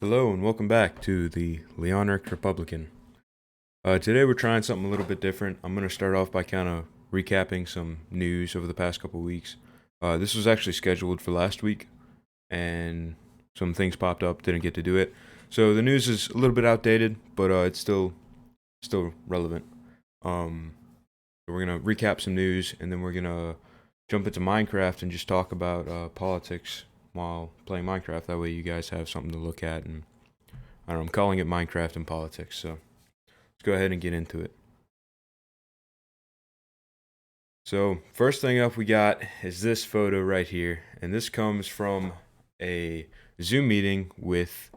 Hello and welcome back to the Leonric Republican. Today we're trying something a little bit different. I'm going to start off by kind of recapping some news over the past couple weeks. This was actually scheduled for last week, and some things popped up, didn't get to do it. So the news is a little bit outdated, but it's still relevant. So we're going to recap some news, and then we're going to jump into Minecraft and just talk about politics while playing Minecraft. That way you guys have something to look at, and I don't know, I'm calling it Minecraft and politics, so let's go ahead and get into it. So first thing up we got is this photo right here, and this comes from a Zoom meeting with,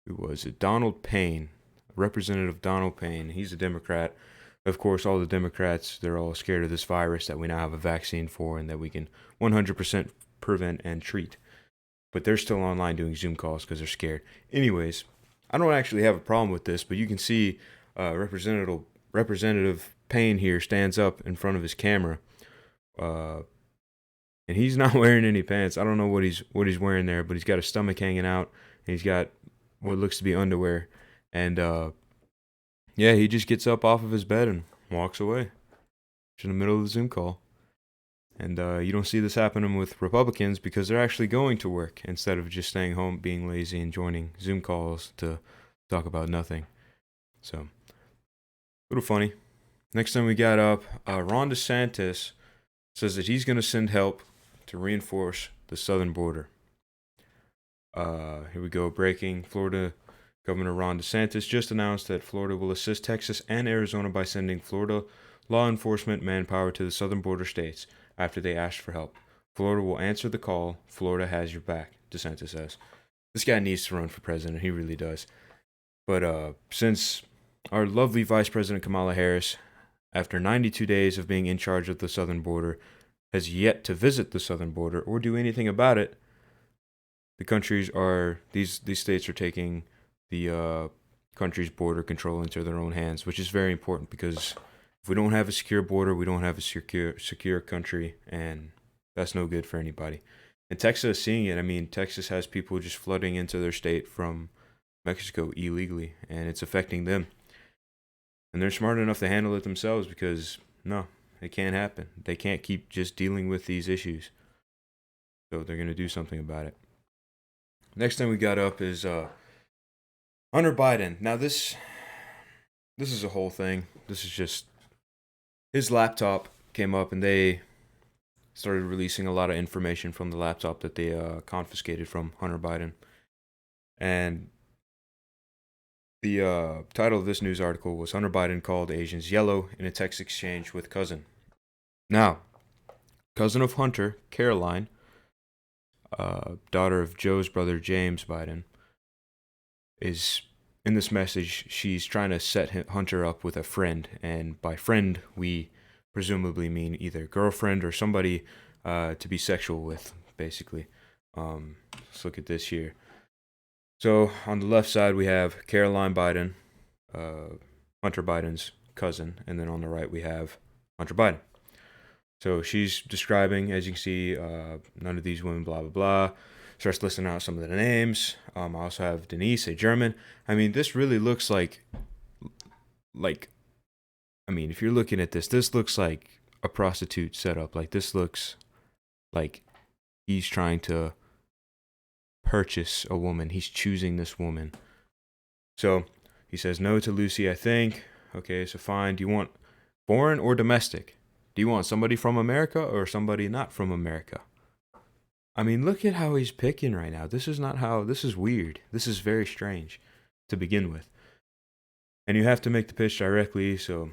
who was it, Donald Payne, Representative Donald Payne. He's a Democrat. Of course, all the Democrats, they're all scared of this virus that we now have a vaccine for and that we can 100% prevent and treat. But they're still online doing Zoom calls because they're scared. Anyways, I don't actually have a problem with this, but you can see Representative Payne here stands up in front of his camera, and he's not wearing any pants. I don't know what he's wearing there, but he's got his stomach hanging out, and he's got what looks to be underwear, and yeah, he just gets up off of his bed and walks away in the middle of the Zoom call. And you don't see this happening with Republicans because they're actually going to work instead of just staying home, being lazy, and joining Zoom calls to talk about nothing. So, a little funny. Next thing we got up, Ron DeSantis says that he's going to send help to reinforce the southern border. Here we go. Breaking. Florida Governor Ron DeSantis just announced that Florida will assist Texas and Arizona by sending Florida law enforcement manpower to the southern border states after they asked for help. Florida will answer the call. Florida has your back, DeSantis says. This guy needs to run for president. He really does. But since our lovely Vice President Kamala Harris, after 92 days of being in charge of the southern border, has yet to visit the southern border or do anything about it, these states are taking the country's border control into their own hands, which is very important because if we don't have a secure border, we don't have a secure country, and that's no good for anybody. And Texas is seeing it. I mean, Texas has people just flooding into their state from Mexico illegally, and it's affecting them. And they're smart enough to handle it themselves because, no, it can't happen. They can't keep just dealing with these issues. So they're going to do something about it. Next thing we got up is Hunter Biden. Now this is a whole thing. This is just his laptop came up and they started releasing a lot of information from the laptop that they confiscated from Hunter Biden. And the title of this news article was Hunter Biden called Asians yellow in a text exchange with cousin. Now, cousin of Hunter, Caroline, daughter of Joe's brother James Biden, is in this message. She's trying to set Hunter up with a friend, and by friend we presumably mean either girlfriend or somebody to be sexual with, basically. Let's look at this here. So on the left side we have Caroline Biden, Hunter Biden's cousin, and then on the right we have Hunter Biden. So she's describing, as you can see, none of these women, blah, blah, blah. Starts listing out some of the names. I also have Denise, a German. I mean, this really looks like, I mean, if you're looking at this looks like a prostitute setup. Like, this looks like he's trying to purchase a woman. He's choosing this woman. So he says no to Lucy, I think. Okay, so fine. Do you want foreign or domestic? Do you want somebody from America or somebody not from America? I mean, look at how he's picking right now. This is weird. This is very strange to begin with. And you have to make the pitch directly, so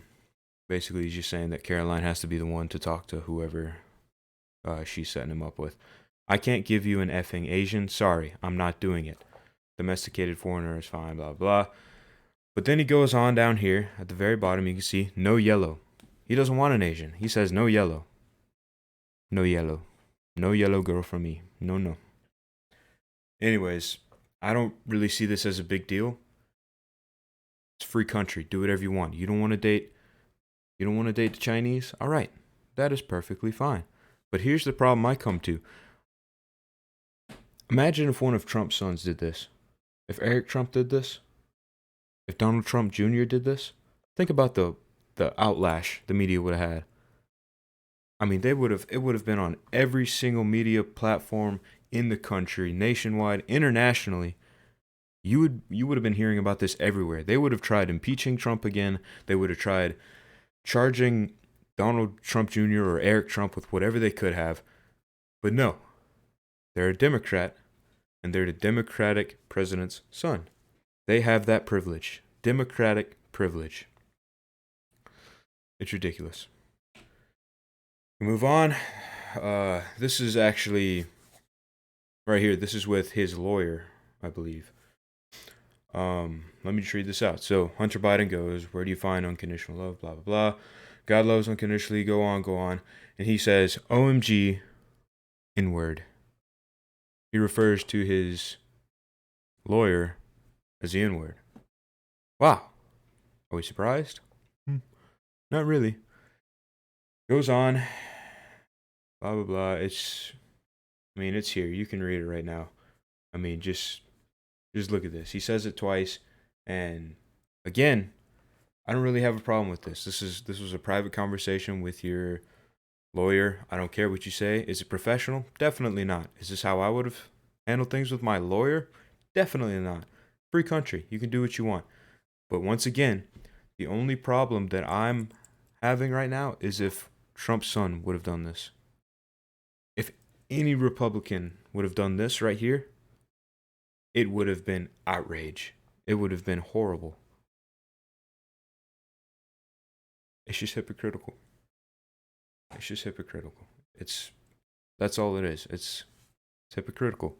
basically he's just saying that Caroline has to be the one to talk to whoever she's setting him up with. I can't give you an effing Asian. Sorry, I'm not doing it. Domesticated foreigner is fine, blah, blah. But then he goes on down here at the very bottom. You can see no yellow. He doesn't want an Asian. He says no yellow. No yellow. No yellow girl for me. No, no. Anyways, I don't really see this as a big deal. It's a free country. Do whatever you want. You don't want to date the Chinese? All right. That is perfectly fine. But here's the problem I come to. Imagine if one of Trump's sons did this. If Eric Trump did this, if Donald Trump Jr. did this, think about the outlash the media would have had. I mean, it would have been on every single media platform in the country, nationwide, internationally. You would have been hearing about this everywhere. They would have tried impeaching Trump again. They would have tried charging Donald Trump Jr. or Eric Trump with whatever they could have. But no, they're a Democrat, and they're the Democratic president's son. They have that privilege. Democratic privilege. It's ridiculous. We move on. This is actually right here. This is with his lawyer, I believe. Let me just read this out. So Hunter Biden goes, "Where do you find unconditional love? Blah, blah, blah. God loves unconditionally. Go on, go on." And he says, "OMG, N-word." He refers to his lawyer as the N-word. Wow. Are we surprised? Not really. Goes on. Blah, blah, blah. It's here. You can read it right now. I mean, just look at this. He says it twice. And again, I don't really have a problem with this. This was a private conversation with your lawyer. I don't care what you say. Is it professional? Definitely not. Is this how I would have handled things with my lawyer? Definitely not. Free country. You can do what you want. But once again, the only problem that I'm having right now is if Trump's son would have done this. If any Republican would have done this right here, it would have been outrage. It would have been horrible. It's just hypocritical. It's just hypocritical. That's all it is. It's hypocritical.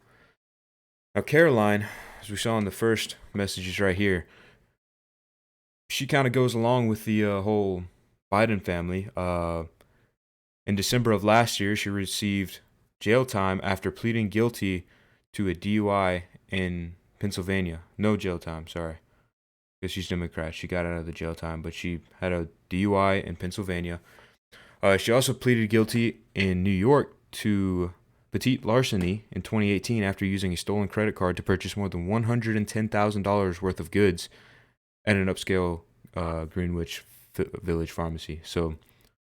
Now, Caroline, as we saw in the first messages right here, she kind of goes along with the whole Biden family. In December of last year, she received jail time after pleading guilty to a DUI in Pennsylvania. No jail time, sorry. Because she's Democrat. She got out of the jail time, but she had a DUI in Pennsylvania. She also pleaded guilty in New York to petite larceny in 2018 after using a stolen credit card to purchase more than $110,000 worth of goods at an upscale Greenwich Village pharmacy. So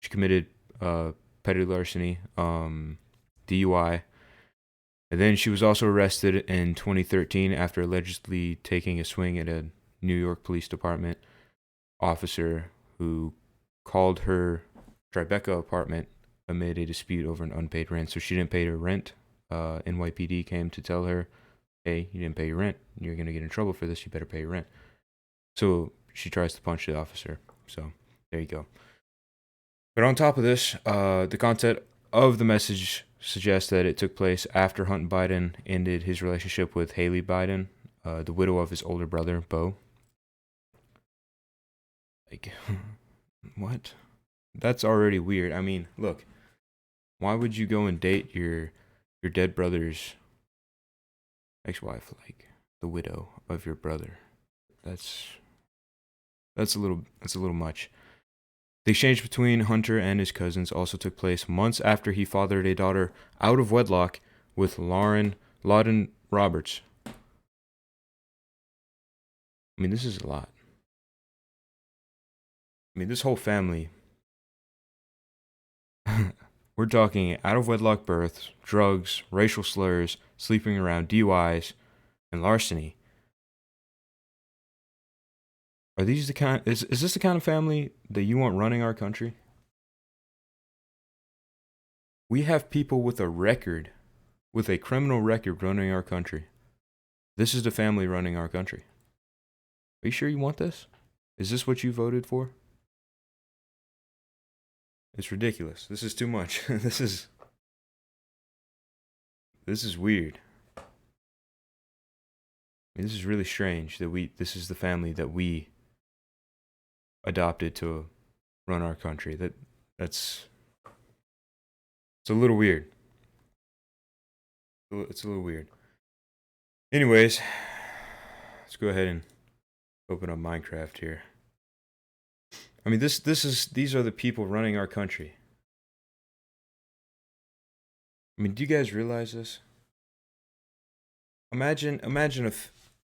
she committed petty larceny, DUI. And then she was also arrested in 2013 after allegedly taking a swing at a New York Police Department officer who called her Tribeca apartment amid a dispute over an unpaid rent. So she didn't pay her rent. NYPD came to tell her, "Hey, you didn't pay your rent. You're going to get in trouble for this. You better pay your rent." So she tries to punch the officer. So there you go. But on top of this, the content of the message suggests that it took place after Hunter Biden ended his relationship with Haley Biden, the widow of his older brother, Beau. Like, what? That's already weird. I mean, look, why would you go and date your dead brother's ex-wife, like the widow of your brother? That's a little much. The exchange between Hunter and his cousins also took place months after he fathered a daughter out of wedlock with Lawden Roberts. I mean, this is a lot. I mean, this whole family. We're talking out of wedlock births, drugs, racial slurs, sleeping around, DUIs, and larceny. Are these the kind? Is this the kind of family that you want running our country? We have people with a record, with a criminal record running our country. This is the family running our country. Are you sure you want this? Is this what you voted for? It's ridiculous. This is too much. This is weird. I mean, this is really strange that this is the family that we adopted to run our country. It's a little weird. It's a little weird. Anyways, let's go ahead and open up Minecraft here. I mean, these are the people running our country. I mean, do you guys realize this? Imagine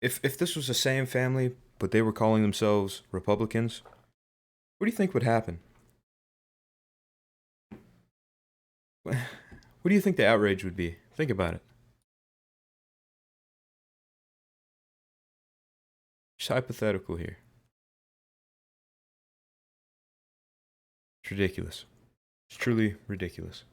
if this was the same family, but they were calling themselves Republicans, what do you think would happen? What do you think the outrage would be? Think about it. Just hypothetical here. It's ridiculous. It's truly ridiculous.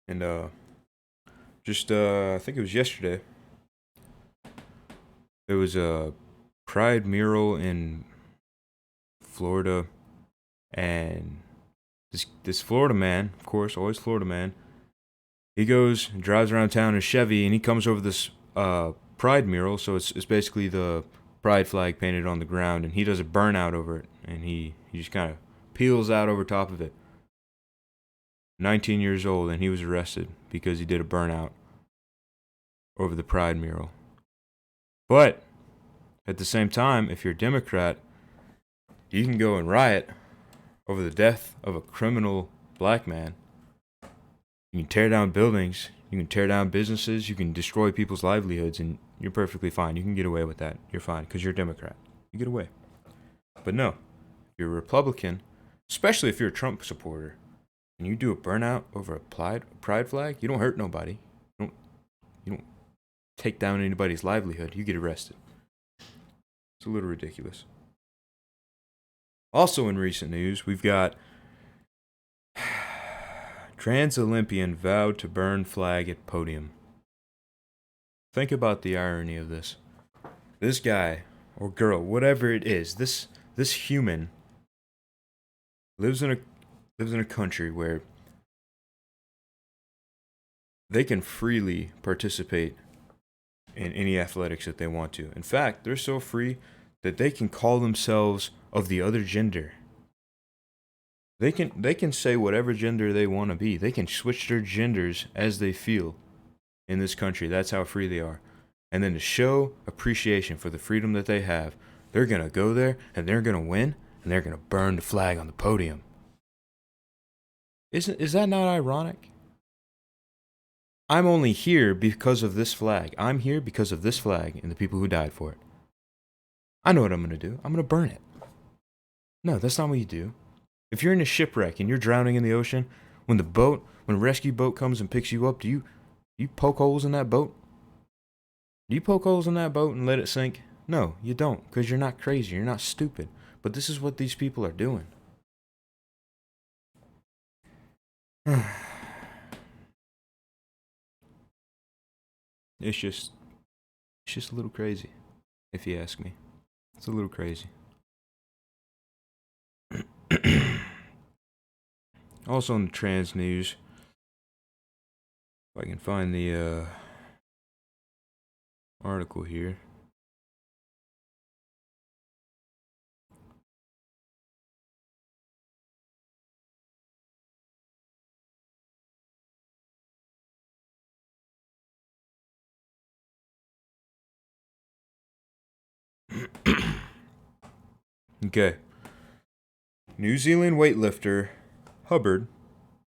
And just I think it was yesterday. There was a pride mural in Florida, and this Florida man, of course, always Florida man, he goes and drives around town in a Chevy, and he comes over this pride mural. So it's basically the pride flag painted on the ground, and he does a burnout over it, and he just kind of peels out over top of it. 19 years old, and he was arrested because he did a burnout over the pride mural. But at the same time, if you're a Democrat, you can go and riot over the death of a criminal black man. You can tear down buildings, you can tear down businesses, you can destroy people's livelihoods, and you're perfectly fine. You can get away with that. You're fine because you're a Democrat. You get away. But no, if you're a Republican, especially if you're a Trump supporter, and you do a burnout over a pride flag, you don't hurt nobody. You don't take down anybody's livelihood. You get arrested. It's a little ridiculous. Also in recent news, we've got trans Olympian vowed to burn flag at podium. Think about the irony of this. This guy or girl, whatever it is, this human lives in a country where they can freely participate in any athletics that they want to. In fact, they're so free that they can call themselves of the other gender. They can say whatever gender they want to be. They can switch their genders as they feel in this country. That's how free they are. And then to show appreciation for the freedom that they have, they're going to go there and they're going to win and they're going to burn the flag on the podium. Is that not ironic? I'm only here because of this flag. I'm here because of this flag and the people who died for it. I know what I'm going to do. I'm going to burn it. No, that's not what you do. If you're in a shipwreck and you're drowning in the ocean, when a rescue boat comes and picks you up, do you poke holes in that boat? Do you poke holes in that boat and let it sink? No, you don't, because you're not crazy. You're not stupid. But this is what these people are doing. It's just a little crazy, if you ask me. It's a little crazy. Also in the trans news, if I can find the article here. Okay. New Zealand weightlifter Hubbard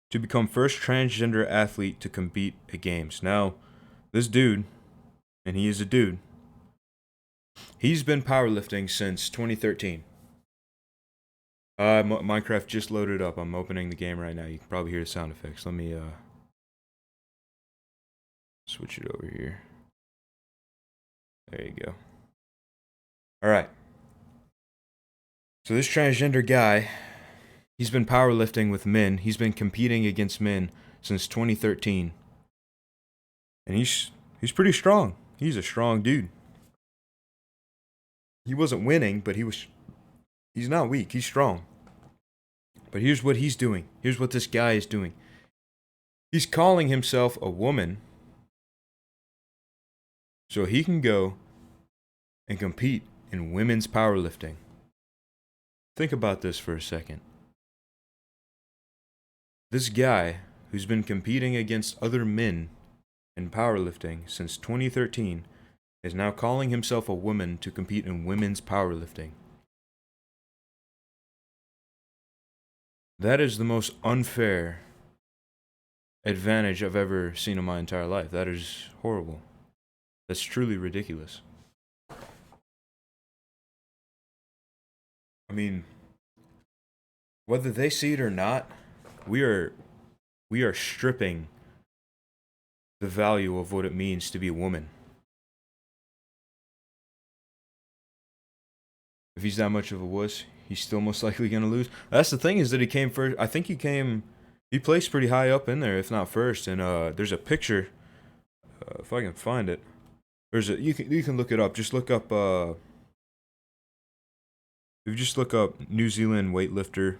to become first transgender athlete to compete at games. Now, this dude, and he is a dude, he's been powerlifting since 2013. Minecraft just loaded up. I'm opening the game right now. You can probably hear the sound effects. Let me switch it over here. There you go. All right. So this transgender guy, he's been powerlifting with men. He's been competing against men since 2013. And he's pretty strong. He's a strong dude. He wasn't winning, but he's not weak. He's strong. But here's what he's doing. Here's what this guy is doing. He's calling himself a woman so he can go and compete in women's powerlifting. Think about this for a second. This guy who's been competing against other men in powerlifting since 2013 is now calling himself a woman to compete in women's powerlifting. That is the most unfair advantage I've ever seen in my entire life. That is horrible. That's truly ridiculous. I mean, whether they see it or not, we are stripping the value of what it means to be a woman. If he's that much of a wuss, he's still most likely gonna lose. That's the thing, is that he came first. I think he placed pretty high up in there, if not first. And there's a picture, if I can find it. You can look it up. Just look up if you just look up New Zealand weightlifter,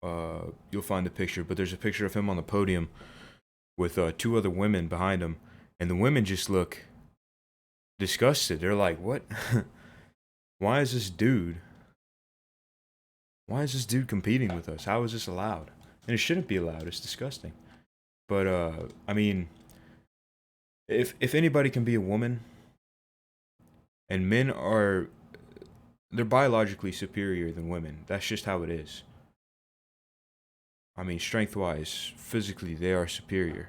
you'll find the picture. But there's a picture of him on the podium with two other women behind him, and the women just look disgusted. They're like, "What? Why is this dude competing with us? How is this allowed?" And it shouldn't be allowed. It's disgusting. But I mean, if anybody can be a woman, and they're biologically superior than women. That's just how it is. I mean, strength-wise, physically, they are superior.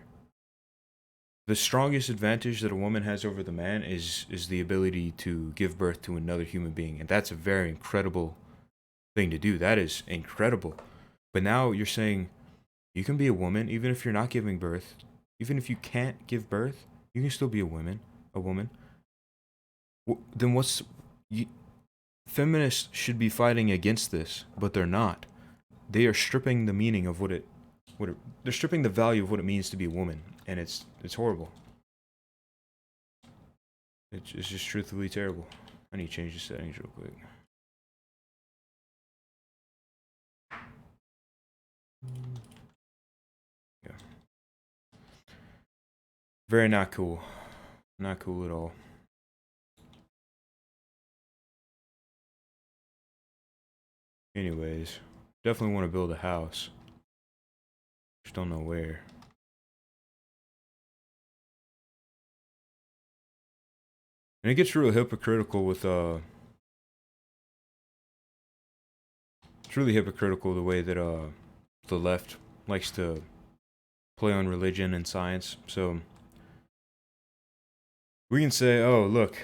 The strongest advantage that a woman has over the man is the ability to give birth to another human being. And that's a very incredible thing to do. That is incredible. But now you're saying you can be a woman even if you're not giving birth. Even if you can't give birth, you can still be a woman. Then feminists should be fighting against this, but they're not. They are stripping the meaning of they're stripping the value of what it means to be a woman, and it's horrible. It's just truthfully terrible. I need to change the settings real quick. Yeah. Very not cool. Not cool at all. Anyways, definitely want to build a house. Just don't know where. And it gets real hypocritical with it's really hypocritical the way that the left likes to play on religion and science. So we can say, "Oh, look,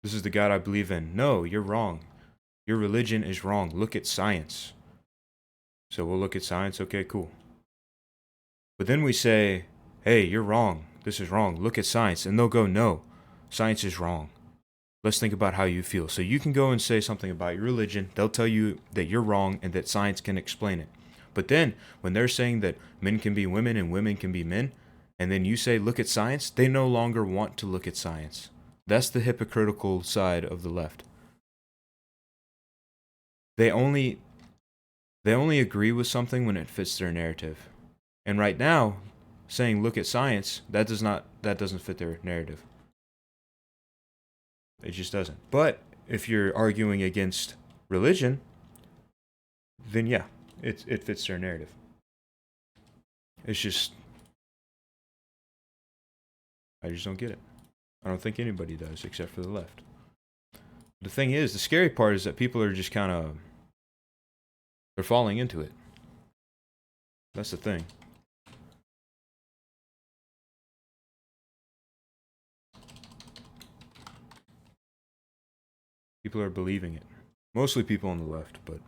this is the God I believe in." No, you're wrong. Your religion is wrong. Look at science. So we'll look at science. Okay, cool. But then we say, "Hey, you're wrong. This is wrong. Look at science." And they'll go, "No, science is wrong. Let's think about how you feel." So you can go and say something about your religion. They'll tell you that you're wrong and that science can explain it. But then when they're saying that men can be women and women can be men, and then you say, "Look at science," they no longer want to look at science. That's the hypocritical side of the left. They only agree with something when it fits their narrative. And right now, saying "look at science," that doesn't fit their narrative. It just doesn't. But if you're arguing against religion, then yeah, it fits their narrative. It's just, I just don't get it. I don't think anybody does except for the left. The thing is, the scary part is that people are just they're falling into it. That's the thing. People are believing it. Mostly people on the left, but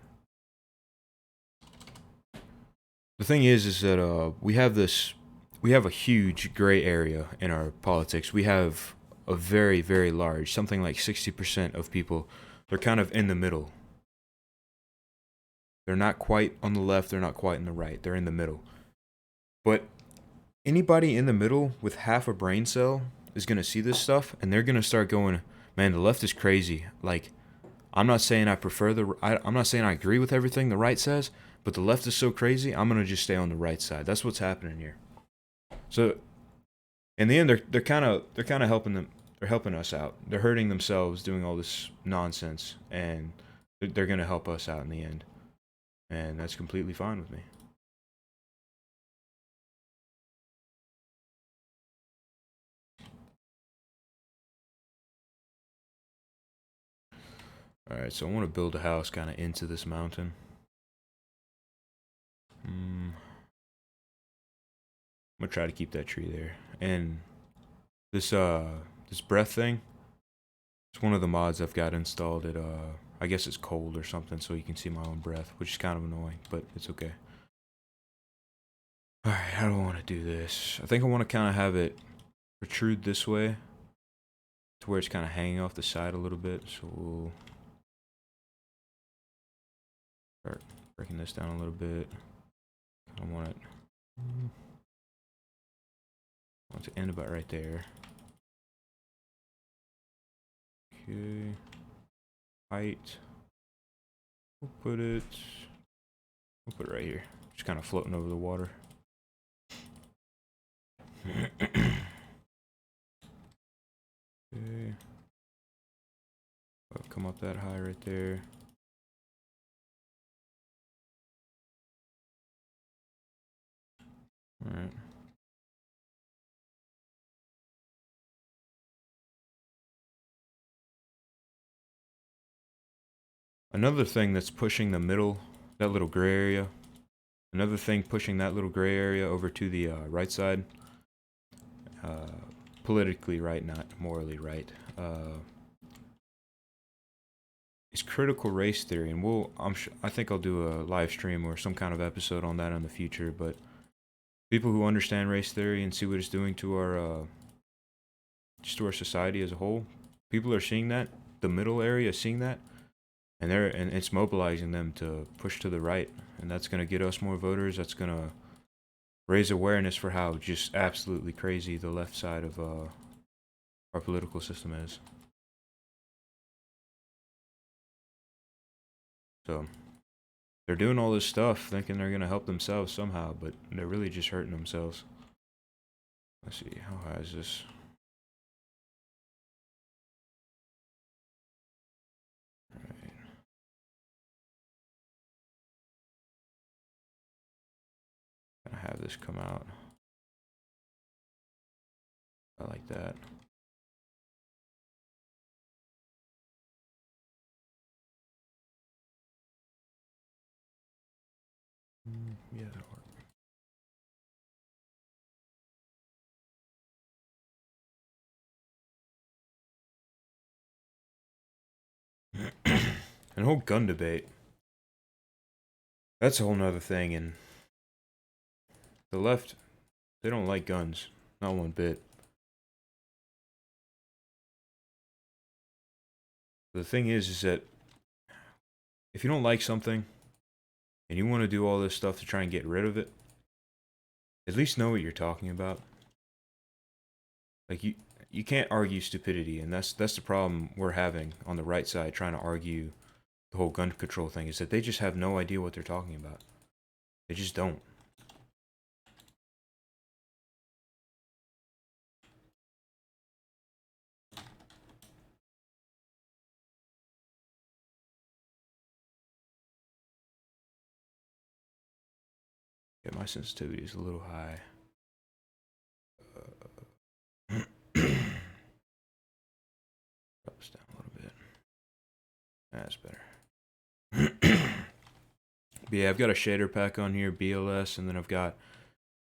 the thing is that we have a huge gray area in our politics. We have a very, very large, something like 60% of people, they're kind of in the middle. They're not quite on the left, they're not quite on the right, they're in the middle. But anybody in the middle with half a brain cell is going to see this stuff, and they're going to start going, "Man, the left is crazy." Like, I'm not saying I'm not saying I agree with everything the right says, but the left is so crazy, I'm going to just stay on the right side. That's what's happening here. So in the end, they're kind of helping us out. They're hurting themselves doing all this nonsense, and They're gonna help us out in the end, and that's completely fine with me. All right, so I want to build a house kind of into this mountain. I'm gonna try to keep that tree there. And this breath thing, it's one of the mods I've got installed. I guess it's cold or something, so you can see my own breath, which is kind of annoying, but it's okay. All right, how do I want to do this? I think I want to kind of have it protrude this way to where it's kind of hanging off the side a little bit. So we'll start breaking this down a little bit. I want it. I want it to end about right there. Okay. Height. We'll put it right here. Just kind of floating over the water. Okay. I'll come up that high right there. Alright. Another thing that's pushing the middle, that little gray area. Another thing pushing that little gray area over to the right side. Politically right, not morally right. Is critical race theory, and I think I'll do a live stream or some kind of episode on that in the future. But people who understand race theory and see what it's doing to our just to our society as a whole, people are seeing that. The middle area is seeing that, and it's mobilizing them to push to the right, and that's gonna get us more voters. That's gonna raise awareness for how just absolutely crazy the left side of our political system is. So they're doing all this stuff thinking they're gonna help themselves somehow, but they're really just hurting themselves. Let's see, how high is this? Alright. Gonna have this come out. I like that. Yeah, that'll work. And whole gun debate. That's a whole nother thing, and the left, they don't like guns. Not one bit. The thing is that if you don't like something and you want to do all this stuff to try and get rid of it, at least know what you're talking about. Like you can't argue stupidity, and that's the problem we're having on the right side trying to argue the whole gun control thing, is that they just have no idea what they're talking about. They just don't. Yeah, my sensitivity is a little high. Drops down a little bit. That's better. But yeah, I've got a shader pack on here, BLS, and then I've got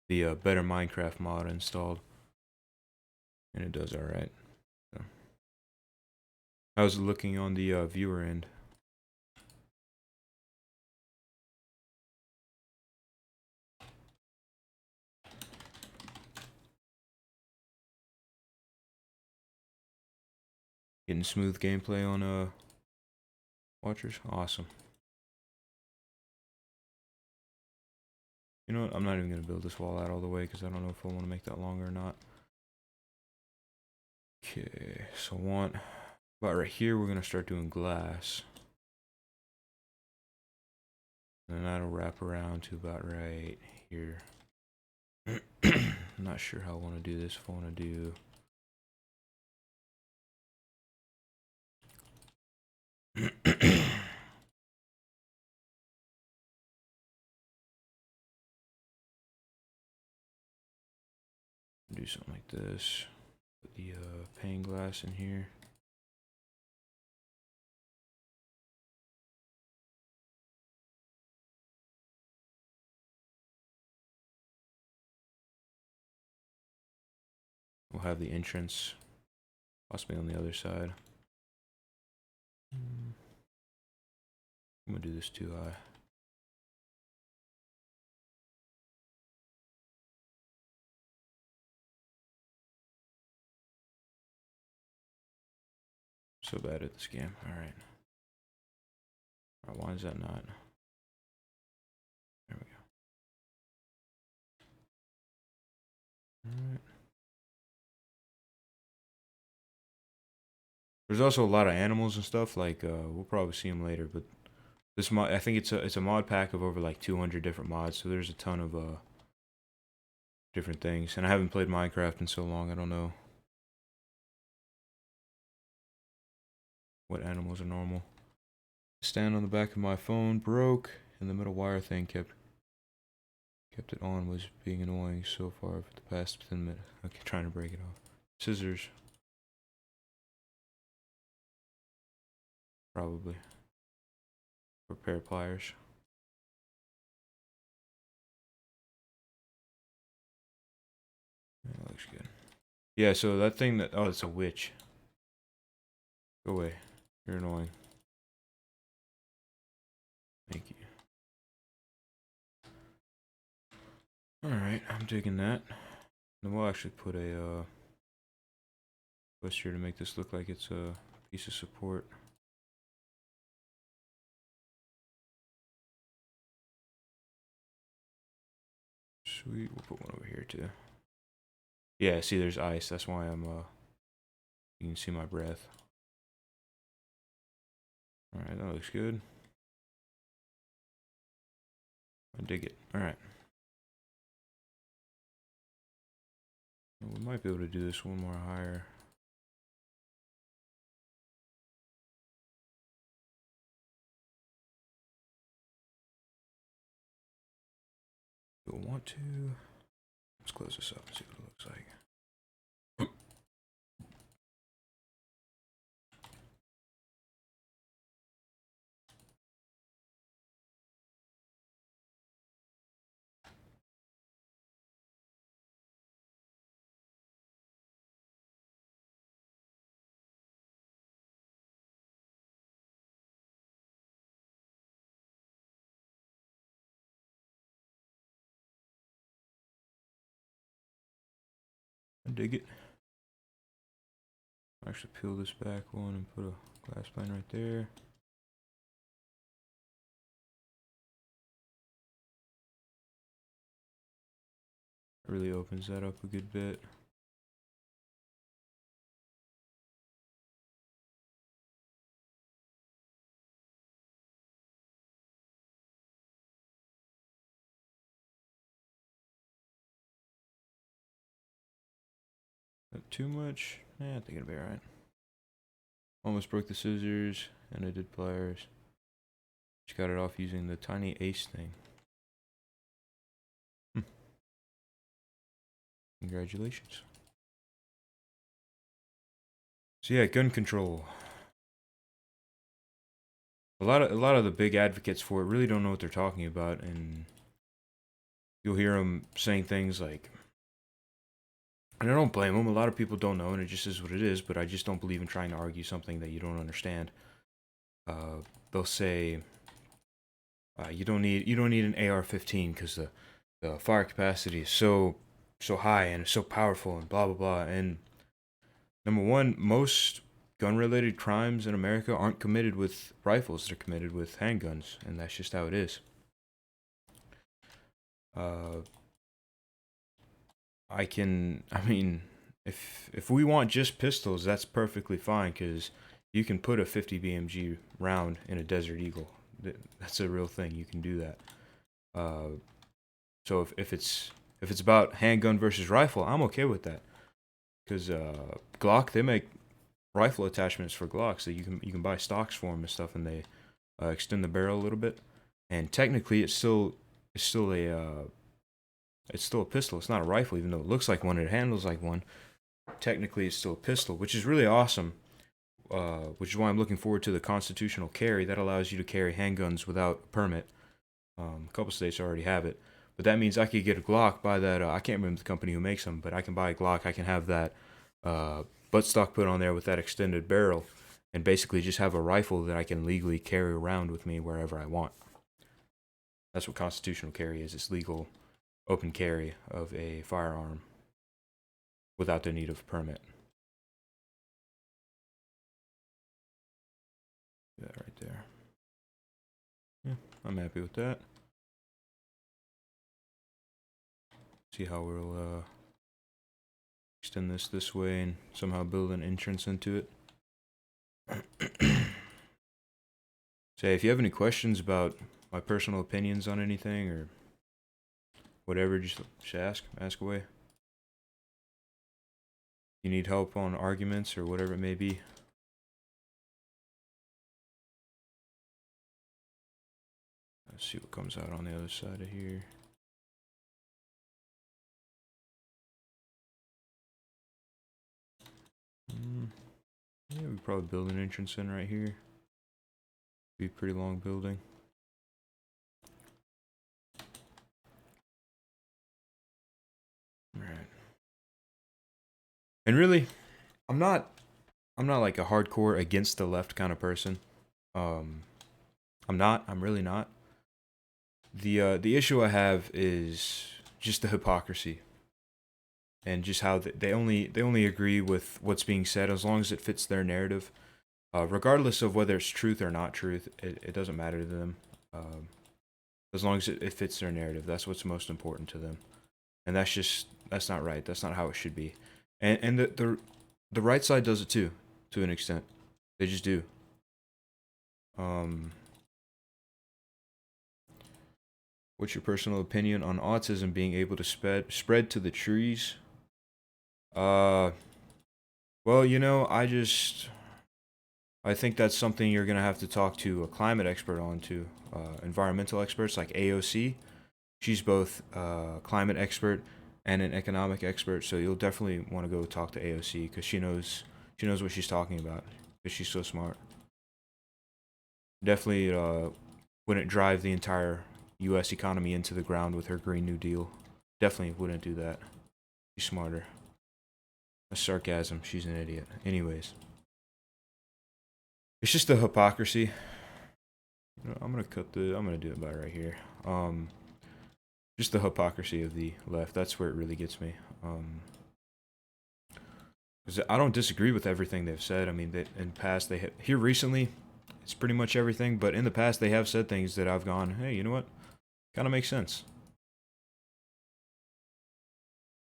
the Better Minecraft mod installed, and it does all right. So, how's it looking on the viewer end? Getting smooth gameplay on watchers? Awesome. You know what? I'm not even going to build this wall out all the way because I don't know if I want to make that longer or not. Okay, so about right here, we're going to start doing glass. And that'll wrap around to about right here. I'm not sure how I want to do this. If I want to do... do something like this. Put the pane glass in here. We'll have the entrance possibly on the other side. I'm gonna do this too high. So bad at this game. Alright. Alright, why is that not? There we go. Alright. There's also a lot of animals and stuff, like we'll probably see them later, but this mod, I think it's a mod pack of over like 200 different mods, so there's a ton of different things. And I haven't played Minecraft in so long, I don't know what animals are normal. Stand on the back of my phone broke, and the middle wire thing kept it on, was being annoying so far for the past 10 minutes. Okay, trying to break it off. Scissors. Probably. Or a pair of pliers. That looks good. Yeah, so that thing that, oh, it's a witch. Go away. You're annoying. Thank you. Alright, I'm digging that. Then we'll actually put a twist here to make this look like it's a piece of support. Sweet, we'll put one over here too. Yeah, see there's ice, that's why I'm you can see my breath. Alright, that looks good. I dig it. Alright. We might be able to do this one more higher. You'll want to. Let's close this up and see what it looks like. I dig it. I'll actually peel this back one and put a glass plane right there. It really opens that up a good bit. Not too much? I think it'll be alright. Almost broke the scissors, and I did pliers. Just got it off using the tiny ace thing. Congratulations. So yeah, gun control. A lot of the big advocates for it really don't know what they're talking about, and you'll hear them saying things like, and I don't blame them. A lot of people don't know, and it just is what it is. But I just don't believe in trying to argue something that you don't understand. They'll say, you don't need an AR-15 because the fire capacity is so high and so powerful and blah blah blah. And number one, most gun-related crimes in America aren't committed with rifles; they're committed with handguns, and that's just how it is. I mean, if we want just pistols, that's perfectly fine, because you can put a 50 BMG round in a Desert Eagle. That's a real thing. You can do that. So if it's about handgun versus rifle, I'm okay with that, because Glock, they make rifle attachments for Glocks that you can buy stocks for them and stuff, and they extend the barrel a little bit, and technically it's still a It's still a pistol. It's not a rifle, even though it looks like one and it handles like one. Technically, it's still a pistol, which is really awesome. Which is why I'm looking forward to the constitutional carry that allows you to carry handguns without a permit. A couple states already have it, but that means I could get a Glock, buy that. I can't remember the company who makes them, but I can buy a Glock. I can have that buttstock put on there with that extended barrel, and basically just have a rifle that I can legally carry around with me wherever I want. That's what constitutional carry is. It's legal open carry of a firearm without the need of a permit. That right there. Yeah, I'm happy with that. See how we'll extend this way and somehow build an entrance into it. So if you have any questions about my personal opinions on anything or whatever, just ask away. You need help on arguments or whatever it may be. Let's see what comes out on the other side of here. Yeah, we probably build an entrance in right here. Be a pretty long building. Alright. And really, I'm not like a hardcore against the left kind of person. I'm really not. The issue I have is just the hypocrisy. And just how they only agree with what's being said as long as it fits their narrative. Regardless of whether it's truth or not truth, it doesn't matter to them. As long as it fits their narrative, that's what's most important to them. And that's not right. That's not how it should be. And the right side does it too, to an extent. They just do. What's your personal opinion on autism being able to spread to the trees? Well, I think that's something you're gonna have to talk to a climate expert on, to environmental experts like AOC. She's both a climate expert and an economic expert, so you'll definitely want to go talk to AOC because she knows what she's talking about because she's so smart. Definitely wouldn't drive the entire U.S. economy into the ground with her Green New Deal. Definitely wouldn't do that. She's smarter. That's sarcasm. She's an idiot. Anyways. It's just the hypocrisy. I'm gonna do it by right here. Just the hypocrisy of the left. That's where it really gets me. Because I don't disagree with everything they've said. I mean, in the past here recently, it's pretty much everything. But in the past, they have said things that I've gone, hey, you know what? Kind of makes sense.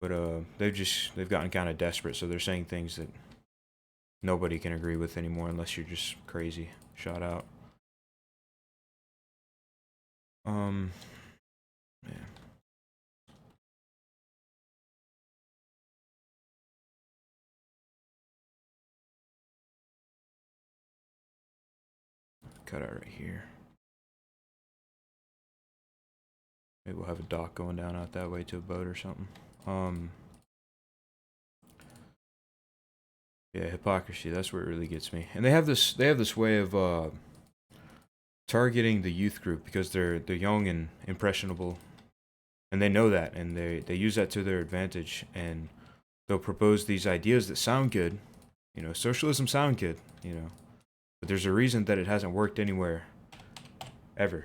But they've gotten kind of desperate, so they're saying things that nobody can agree with anymore unless you're just crazy, shot out. Yeah. Cut out right here. Maybe we'll have a dock going down out that way to a boat or something. Yeah, hypocrisy. That's where it really gets me. And they have this way of targeting the youth group because they're young and impressionable, and they know that, and they use that to their advantage, and they'll propose these ideas that sound good. Socialism sound good. But there's a reason that it hasn't worked anywhere ever.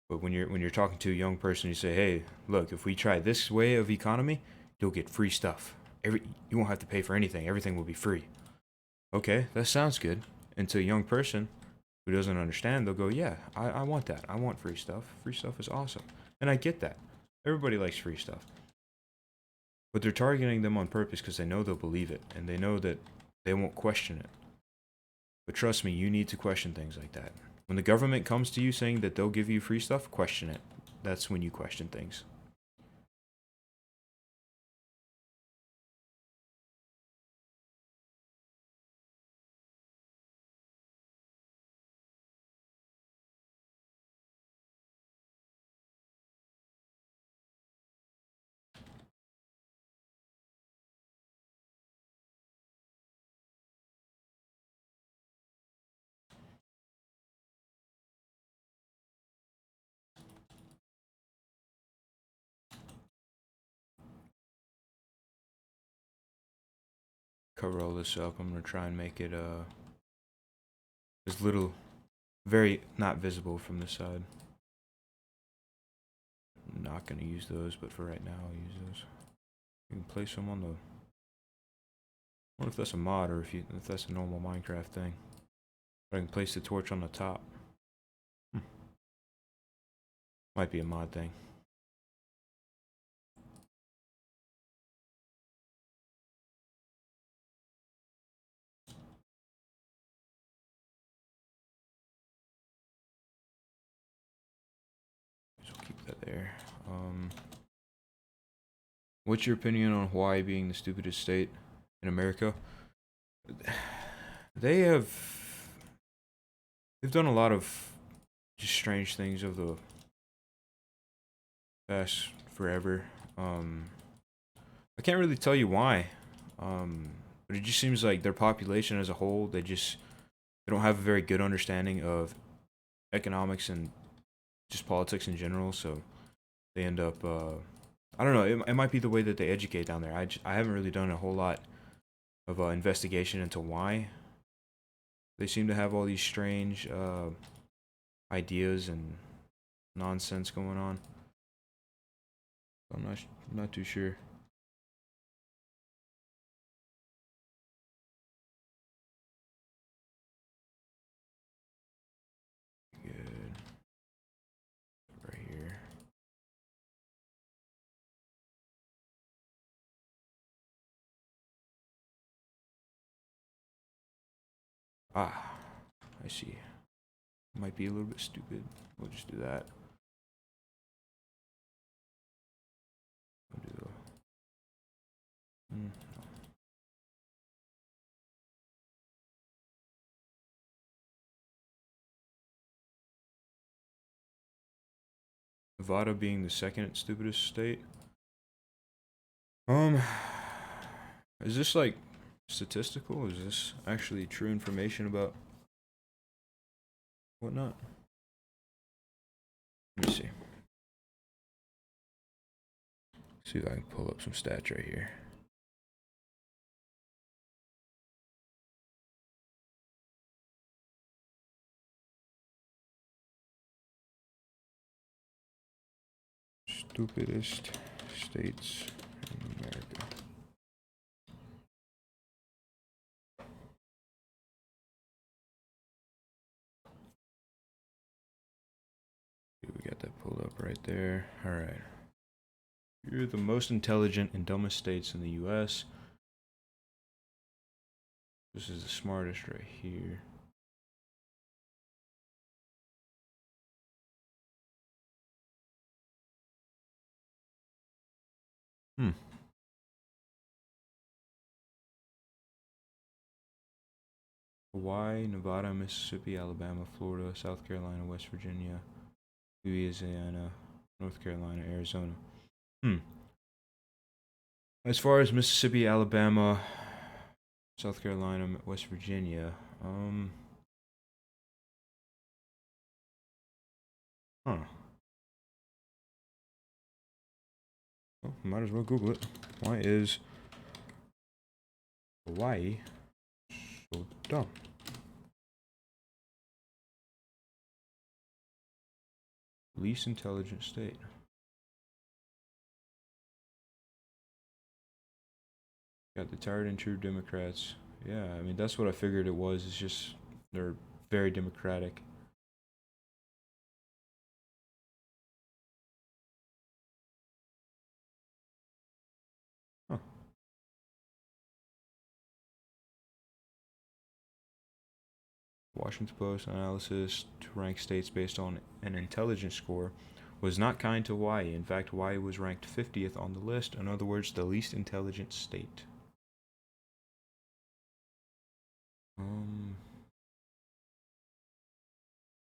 But when you're talking to a young person, you say, "Hey, look, if we try this way of economy, you'll get free stuff. You won't have to pay for anything. Everything will be free." Okay, that sounds good. And to a young person who doesn't understand, they'll go, "Yeah, I want that. I want free stuff. Free stuff is awesome." And I get that. Everybody likes free stuff. But they're targeting them on purpose because they know they'll believe it, and they know that they won't question it. But trust me, you need to question things like that. When the government comes to you saying that they'll give you free stuff, question it. That's when you question things. cover all this up. I'm gonna try and make it as little, very not visible from this side. I'm not gonna use those, but for right now, I'll use those. You can place them on the. I wonder if that's a mod or if that's a normal Minecraft thing. But I can place the torch on the top. Might be a mod thing. So keep that there. What's your opinion on Hawaii being the stupidest state in America? They've done a lot of just strange things of the past forever. I can't really tell you why. But it just seems like their population as a whole, they don't have a very good understanding of economics and just politics in general. So they end up, I don't know. It might be the way that they educate down there. I haven't really done a whole lot of investigation into why they seem to have all these strange ideas and nonsense going on. I'm not too sure. Good. Right here. Ah, I see. Might be a little bit stupid. We'll just do that. We'll do. No. Nevada being the second stupidest state. Is this like statistical? Is this actually true information about whatnot? Let me see. See if I can pull up some stats right here. Stupidest states in America. We got that pulled up right there. All right. You're the most intelligent and dumbest states in the U.S. This is the smartest right here. Hawaii, Nevada, Mississippi, Alabama, Florida, South Carolina, West Virginia, Louisiana, North Carolina, Arizona. As far as Mississippi, Alabama, South Carolina, West Virginia, huh. Well, might as well Google it. Why is Hawaii so dumb? Least intelligent state. Got the tired and true Democrats. Yeah, I mean, that's what I figured it was. It's just they're very democratic. Huh. Washington Post analysis to rank states based on an intelligence score was not kind to Hawaii. In fact, Hawaii was ranked 50th on the list. In other words, the least intelligent state.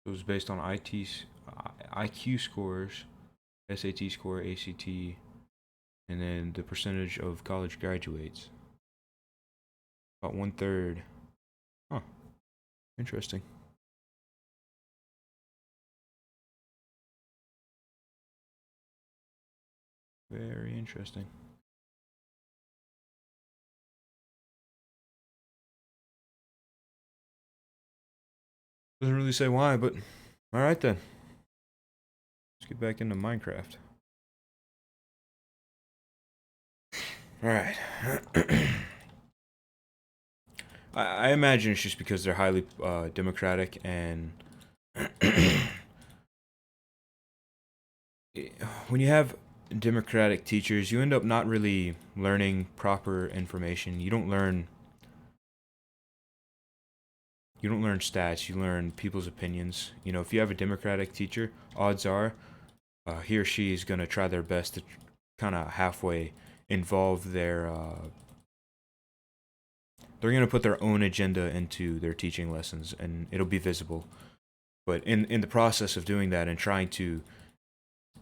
It was based on IQ scores, SAT score, ACT, and then the percentage of college graduates. About 1/3. Huh. Interesting. Very interesting. Doesn't really say why, but all right then. Let's get back into Minecraft. All right. I imagine it's just because they're highly democratic, and when you have democratic teachers, you end up not really learning proper information. You don't learn stats. You learn people's opinions. You know, if you have a democratic teacher, odds are he or she is going to try their best to kind of halfway involve they're going to put their own agenda into their teaching lessons, and it'll be visible. But in the process of doing that and trying to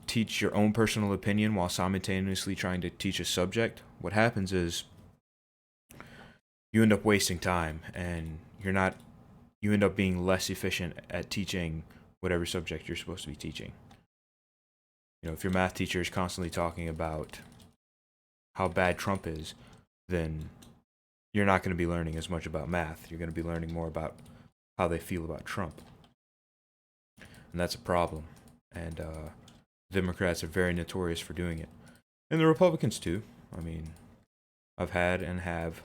teach your own personal opinion while simultaneously trying to teach a subject, what happens is you end up wasting time, and you end up being less efficient at teaching whatever subject you're supposed to be teaching. You know, if your math teacher is constantly talking about how bad Trump is, then you're not going to be learning as much about math. You're going to be learning more about how they feel about Trump. And that's a problem. And Democrats are very notorious for doing it. And the Republicans too. I mean, I've had and have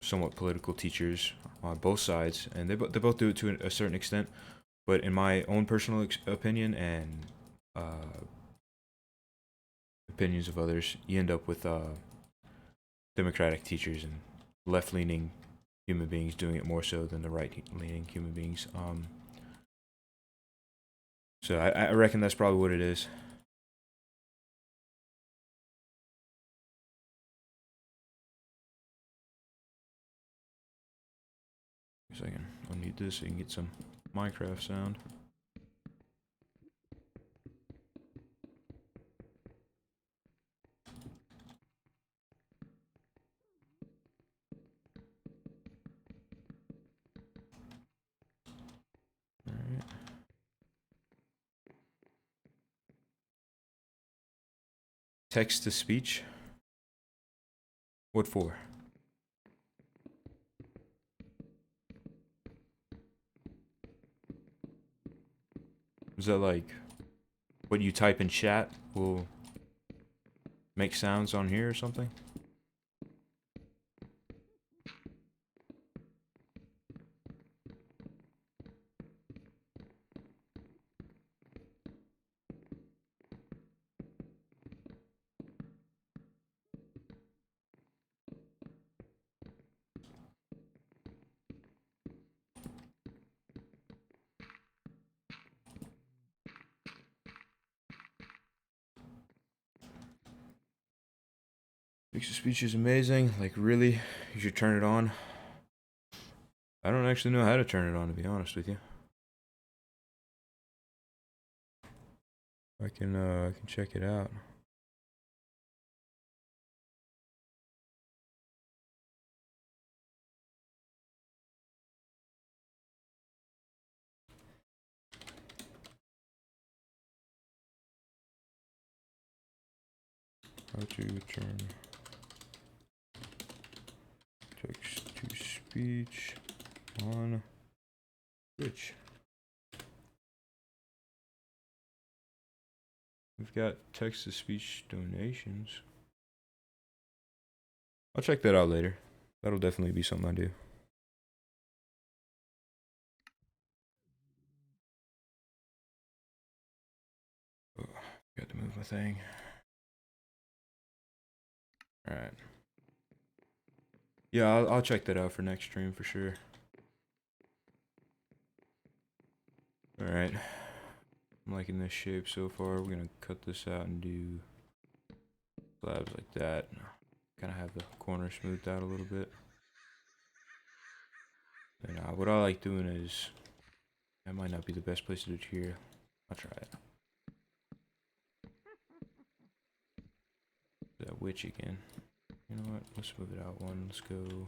somewhat political teachers on both sides, and they both do it to a certain extent. But in my own personal opinion and opinions of others, you end up with Democratic teachers and left-leaning human beings doing it more so than the right-leaning human beings. So I reckon that's probably what it is. So I can unmute this so you can get some Minecraft sound. Alright. Text to speech? What for? Is that like what you type in chat will make sounds on here or something? Text to speech is amazing. Like, really? You should turn it on. I don't actually know how to turn it on, to be honest with you. I can check it out. How to turn text to speech on Twitch. We've got text to speech donations. I'll check that out later. That'll definitely be something I do. Oh, got to move my thing. Alright. Yeah, I'll check that out for next stream for sure. Alright. I'm liking this shape so far. We're gonna cut this out and do slabs like that. Kind of have the corner smoothed out a little bit. And what I like doing is, that might not be the best place to do it here. I'll try it. That witch again. You know what? Let's move it out one. Let's go.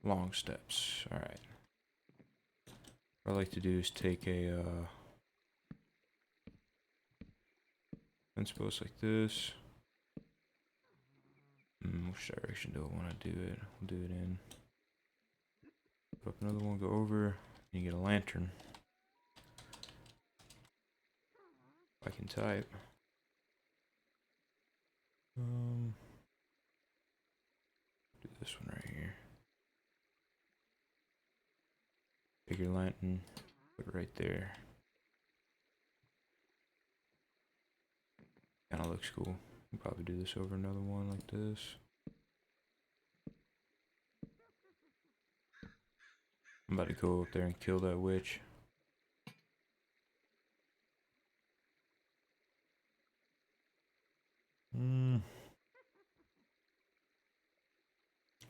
long steps. Alright. What I like to do is take a fence post like this. Which direction do I want to do it? We'll do it in. Put up another one, go over, and you get a lantern. If I can type. Do this one right here. Bigger lantern, put it right there. Kinda looks cool. We'll probably do this over another one like this. I'm about to go up there and kill that witch.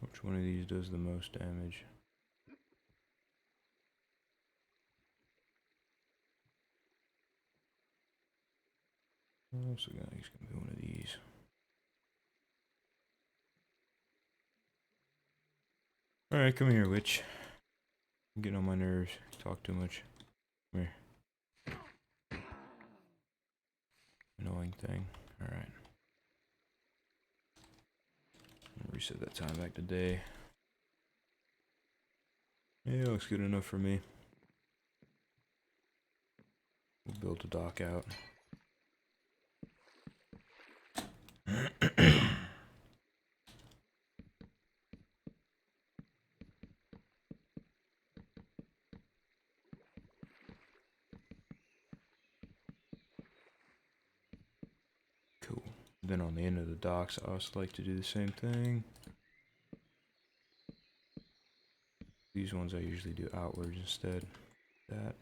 Which one of these does the most damage? So he's gonna be one of these. Alright, come here, witch. I'm getting on my nerves. Talk too much. Come here. Annoying thing. Alright. Reset that time back to day. Yeah, looks good enough for me. We'll build a dock out. Cool. Then on the end of the docks, I also like to do the same thing. These ones I usually do outwards instead. That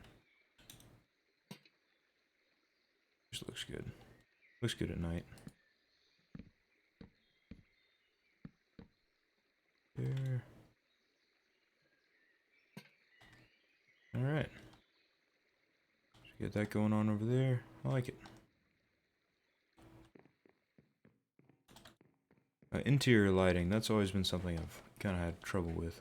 just looks good. Looks good at night. There. Alright. Get that going on over there. I like it. Interior lighting, that's always been something I've kind of had trouble with.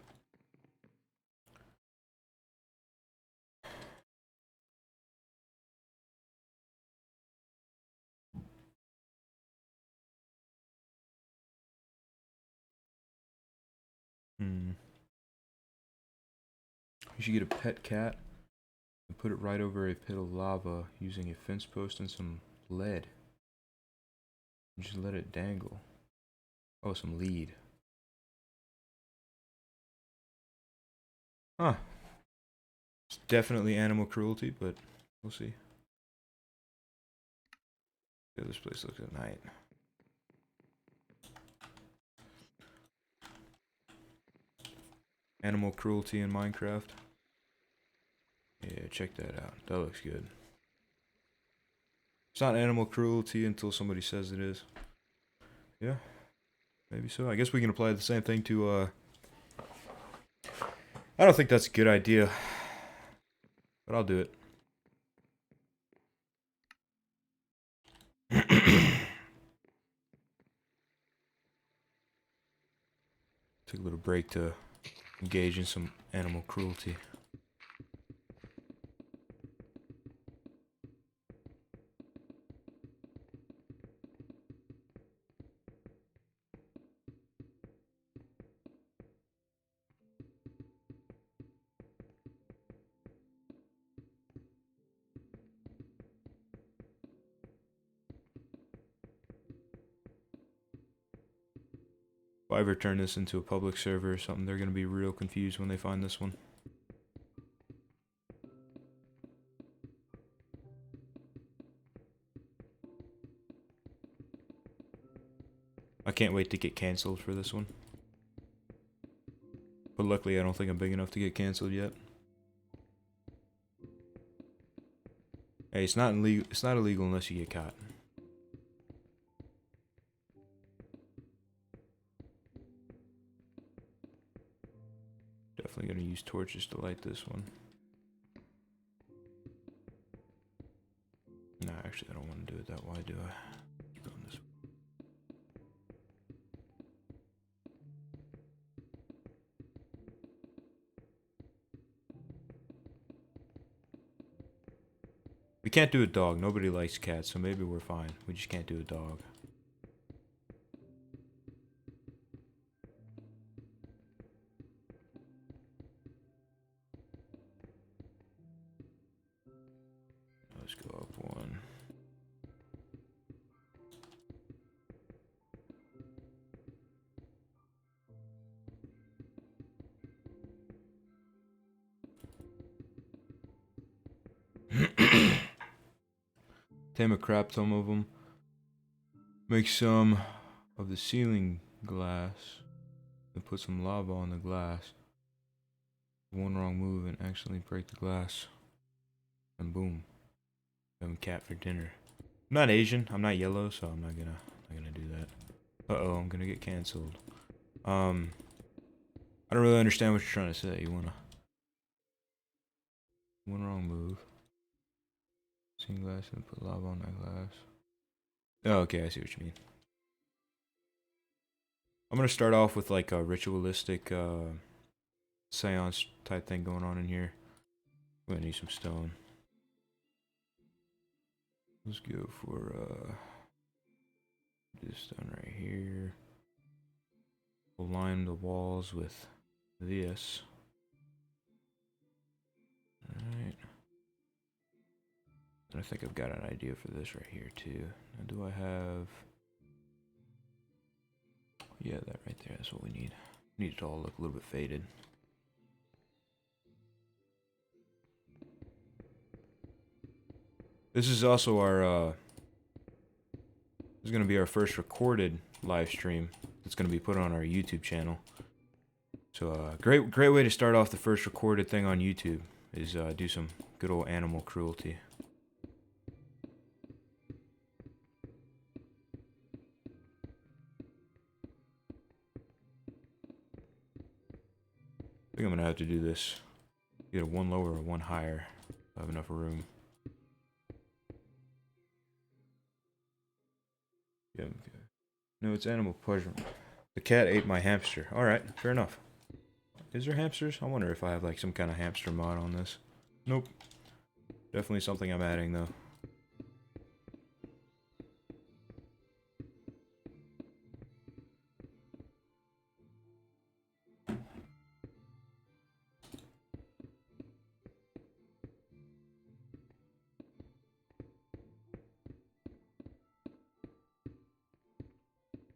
You should get a pet cat and put it right over a pit of lava using a fence post and some lead. And just let it dangle. Oh, some lead. Huh. It's definitely animal cruelty, but we'll see. Yeah, this place looks at night. Animal cruelty in Minecraft. Yeah, check that out. That looks good. It's not animal cruelty until somebody says it is. Yeah, maybe so. I guess we can apply the same thing to, I don't think that's a good idea, but I'll do it. Took a little break to engage in some animal cruelty. If I ever turn this into a public server or something, they're going to be real confused when they find this one. I can't wait to get cancelled for this one. But luckily I don't think I'm big enough to get cancelled yet. Hey, it's not illegal unless you get caught. Definitely gonna use torches to light this one. No, actually I don't want to do it that way, do I? Keep going this way. can't do a dog. Nobody likes cats, so maybe we're fine. We just can't do a dog. Let's go up one. Tame a crap ton of them. Make some of the ceiling glass. And put some lava on the glass. One wrong move and accidentally break the glass. And boom. Having cat for dinner. I'm not Asian. I'm not yellow, so I'm not gonna do that. Uh-oh, I'm gonna get canceled. I don't really understand what you're trying to say. You wanna... One wrong move. Ceiling glass and put lava on that glass. Oh, okay, I see what you mean. I'm gonna start off with like a ritualistic seance type thing going on in here. We're gonna need some stone. Let's go for this stone right here. We'll line the walls with this. Alright. And I think I've got an idea for this right here too. Now do I have... Yeah, that right there, that's what we need. Need it to all look a little bit faded. This is also our, this is going to be our first recorded live stream. It's going to be put on our YouTube channel. So, great way to start off the first recorded thing on YouTube is do some good old animal cruelty. I think I'm going to have to do this. Either one lower or one higher. I have enough room. Yeah, okay. No, it's animal pleasure. The cat ate my hamster. Alright, fair enough. Is there hamsters? I wonder if I have like some kind of hamster mod on this. Nope. Definitely something I'm adding though.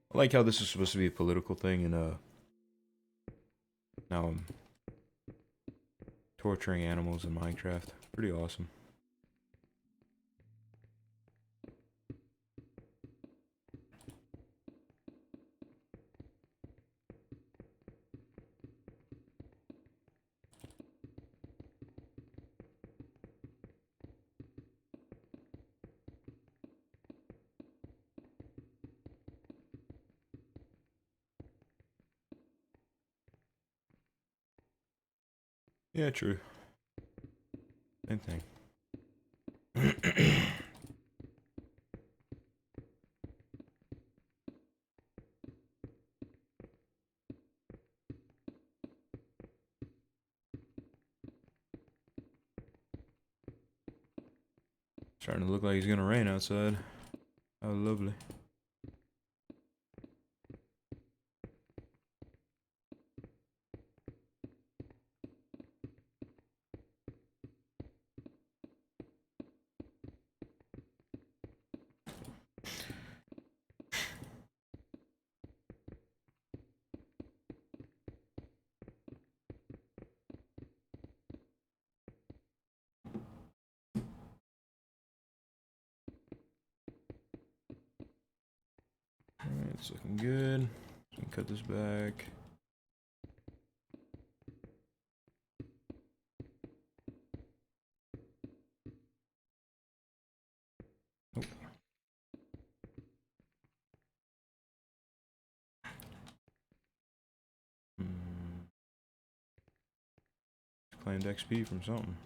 I like how this is supposed to be a political thing and now I'm torturing animals in Minecraft. Pretty awesome. Yeah, true. Same thing. Starting to look like it's gonna rain outside. How lovely. Alright, it's looking good. So we can cut this back. Oh. Claimed XP from something.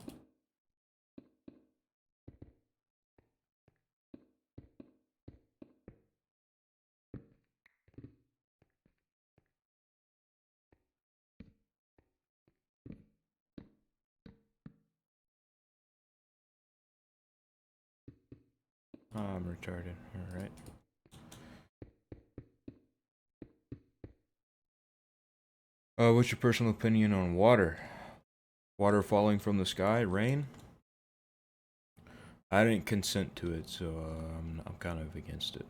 I'm retarded. Alright. What's your personal opinion on water? Water falling from the sky? Rain? I didn't consent to it, so I'm kind of against it.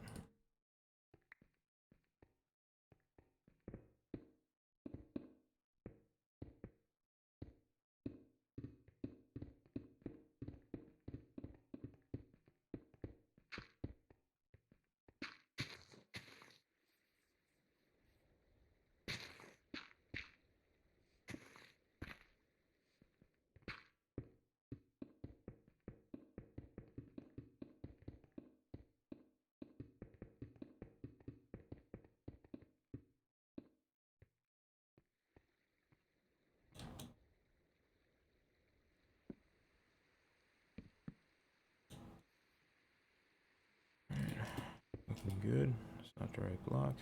Looking good. It's not the right block.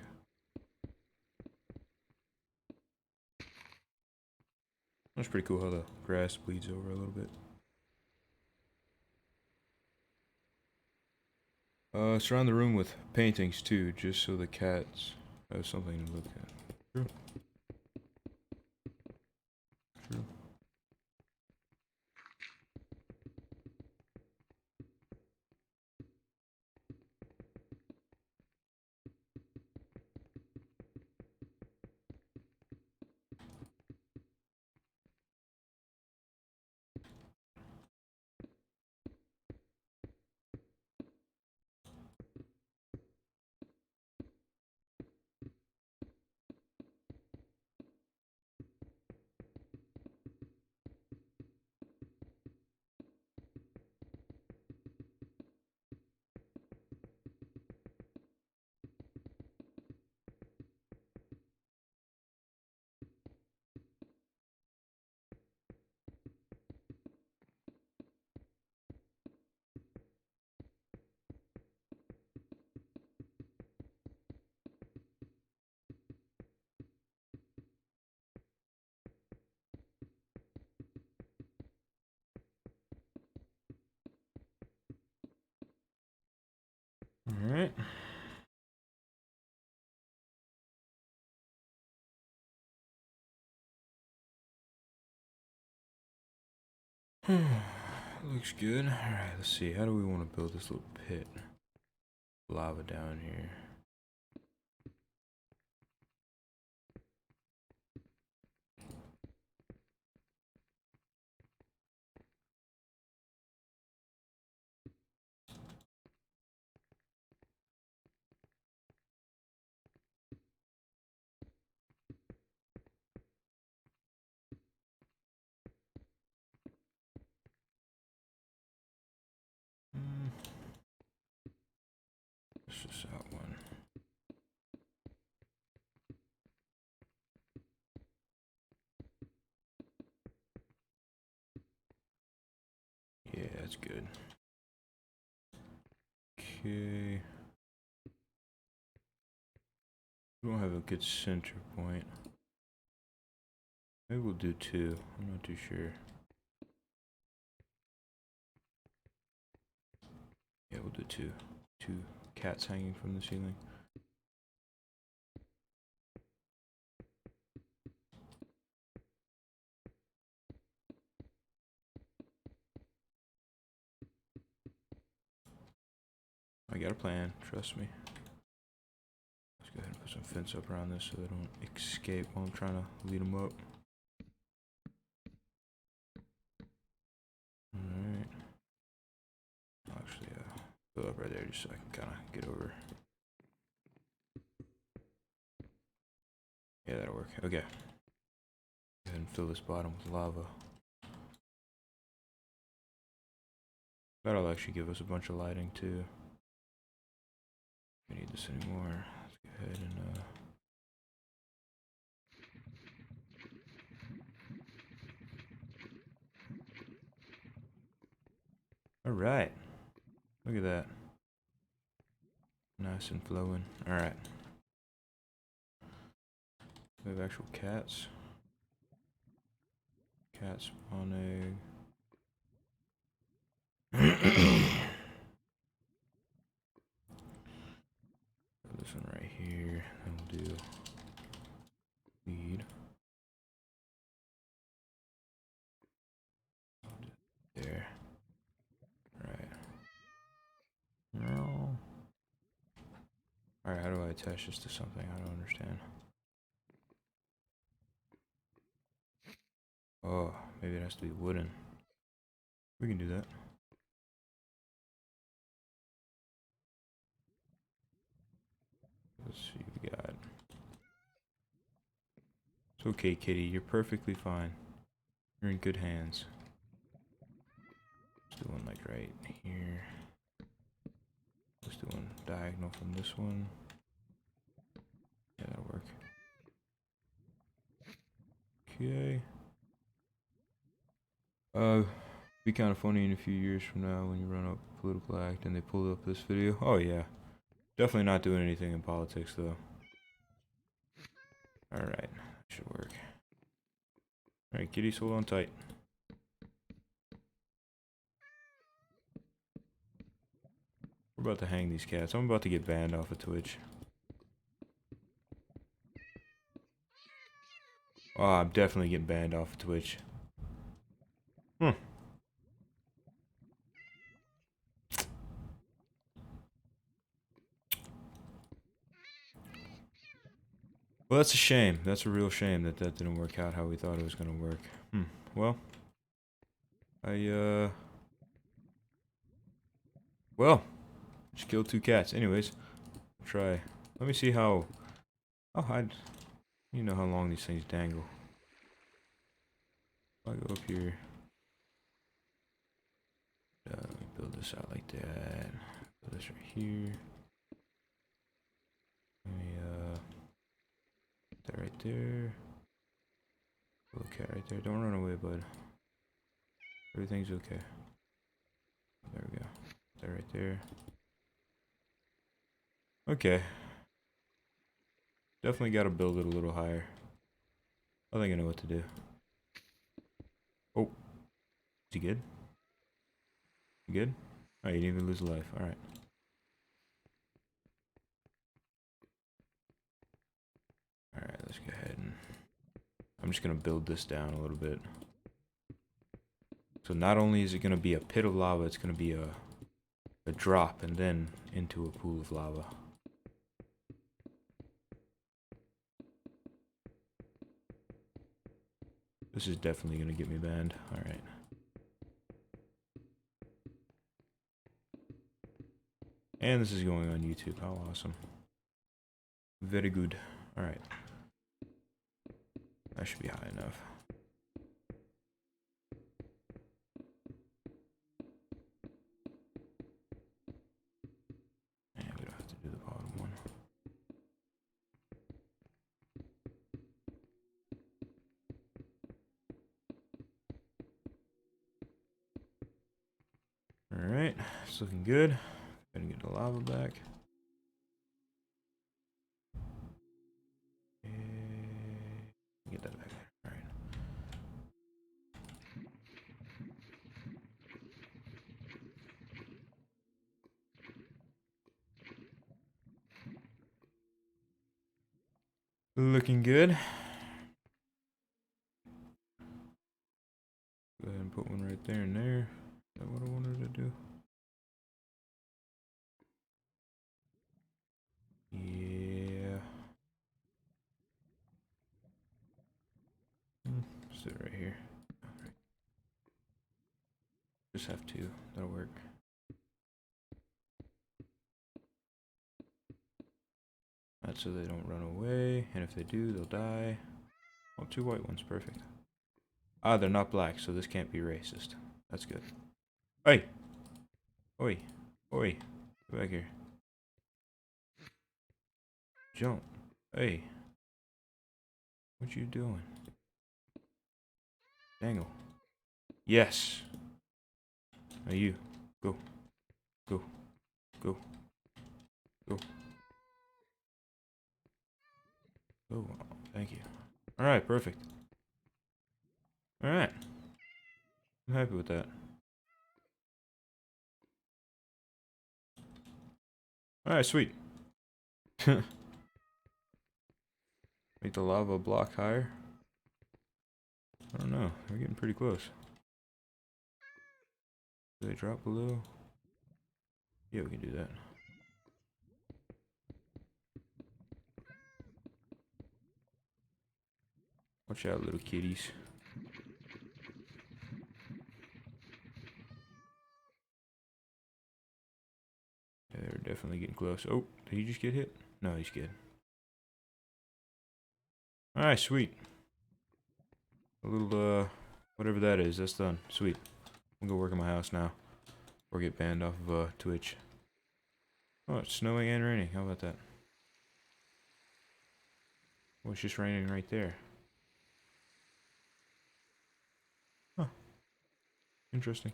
That's pretty cool how the grass bleeds over a little bit. Surround the room with paintings too, just so the cats have something to look at. True. True. All right. Looks good. Alright, let's see. How do we want to build this little pit? Lava down here. Let's just out one. Yeah, that's good. Okay. We don't have a good center point. Maybe we'll do two. I'm not too sure. Yeah, we'll do two. Two cats hanging from the ceiling. I got a plan, trust me. Let's go ahead and put some fence up around this so they don't escape while I'm trying to lead them up. Alright. Actually, fill up right there just so I can kind of get over. Yeah, that'll work. Okay. Go ahead and fill this bottom with lava. That'll actually give us a bunch of lighting too. We need this anymore. Let's go ahead and alright. Look at that. Nice and flowing. Alright. We have actual cats. Cat spawn egg. this one right here. And we'll do feed. There. Alright. No. Alright, how do I attach this to something? I don't understand. Oh, maybe it has to be wooden. We can do that. Let's see what we got. It's okay, kitty. You're perfectly fine. You're in good hands. Let's do one like right here. Let's do one diagonal from this one. Yeah, that'll work. Okay. Be kind of funny in a few years from now when you run up a political act and they pull up this video. Oh yeah. Definitely not doing anything in politics though. Alright, should work. Alright, kitties, hold on tight. We're about to hang these cats. I'm about to get banned off of Twitch. Oh, I'm definitely getting banned off of Twitch. Hmm. Well, that's a shame. That's a real shame that that didn't work out how we thought it was gonna work. Well, well, just killed 2 cats. Anyways, try. Let me see how. Oh, you know how long these things dangle. I'll go up here. Let me build this out like that. Build this right here. Let me put that right there. Little cat right there. Don't run away, bud. Everything's okay. There we go. That right there. Okay. Definitely got to build it a little higher. I think I know what to do. Oh. Is he good? You good? Oh, you didn't even lose a life. Alright. Alright, let's go ahead and... I'm just going to build this down a little bit. So not only is it going to be a pit of lava, it's going to be a drop and then into a pool of lava. This is definitely going to get me banned. Alright. And this is going on YouTube. How awesome. Very good. Alright. That should be high enough. And we don't have to do the bottom one. Alright, it's looking good. Gonna get the lava back. Get that back there. Alright. Looking good. Go ahead and put one right there and there. Is that what I wanted to do? Yeah. Sit right here. Alright. Just have 2. That'll work. That's so they don't run away, and if they do, they'll die. Oh, 2 white ones, perfect. Ah, they're not black, so this can't be racist. That's good. Hey! Oi! Oi! Get back here. Jump. Hey! What you doing? Dangle. Yes! Now you. Go. Go. Go. Go. Go. Thank you. Alright, perfect. Alright. I'm happy with that. Alright, sweet. Make the lava block higher? I don't know. We're getting pretty close. Do they drop below? Yeah, we can do that. Watch out, little kitties. Yeah, they're definitely getting close. Oh, did he just get hit? No, he's good. Alright, sweet. A little, whatever that is, that's done. Sweet. I'm gonna go work in my house now. Or get banned off of, Twitch. Oh, it's snowing and raining. How about that? Well, it's just raining right there. Huh. Interesting.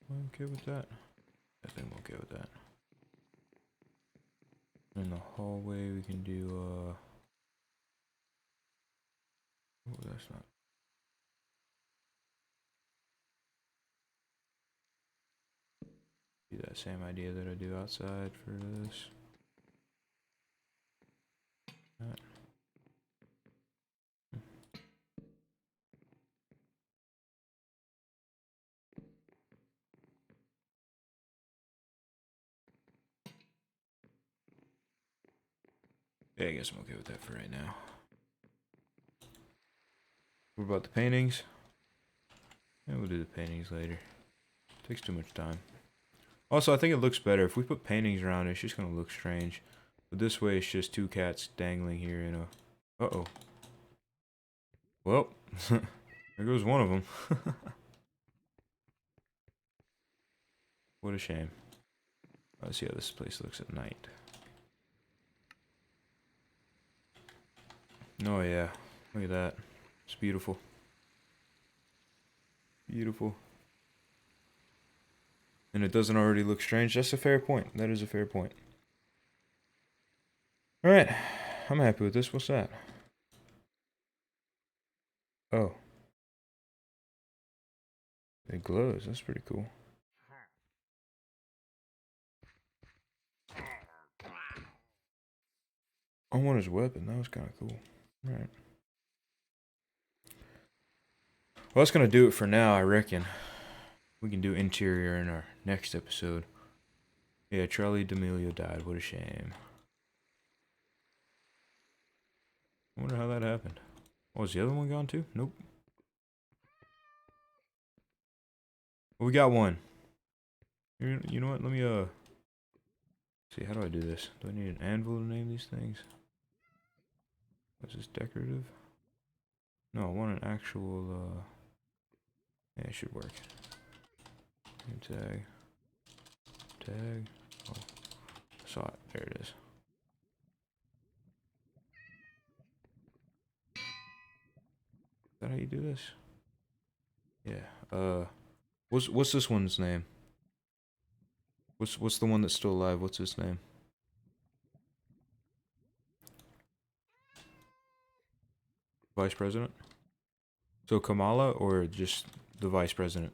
I'm okay with that. I think I'm okay with that. In the hallway, we can do, oh, that's not. Do that same idea that I do outside for this. That. Yeah, I guess I'm okay with that for right now. What about the paintings? Yeah, we'll do the paintings later. Takes too much time. Also, I think it looks better. If we put paintings around it, it's just gonna look strange. But this way, it's just two cats dangling here in a... Uh-oh. Well, there goes one of them. What a shame. Let's see how this place looks at night. Oh yeah, look at that. It's beautiful. Beautiful. And it doesn't already look strange. That's a fair point. That is a fair point. Alright, I'm happy with this. What's that? Oh. It glows. That's pretty cool. I want his weapon. That was kind of cool. Alright. Well, that's going to do it for now, I reckon. We can do interior in our next episode. Yeah, Charlie D'Amelio died. What a shame. I wonder how that happened. Oh, was the other one gone too? Nope. Well, we got one. You know what? Let me, see, how do I do this? Do I need an anvil to name these things? Is this decorative? No, I want an actual, yeah, it should work. Tag. Tag. Oh, saw it. There it is. Is that how you do this? Yeah. What's this one's name? What's the one that's still alive? What's his name? Vice President? So Kamala or just the Vice President?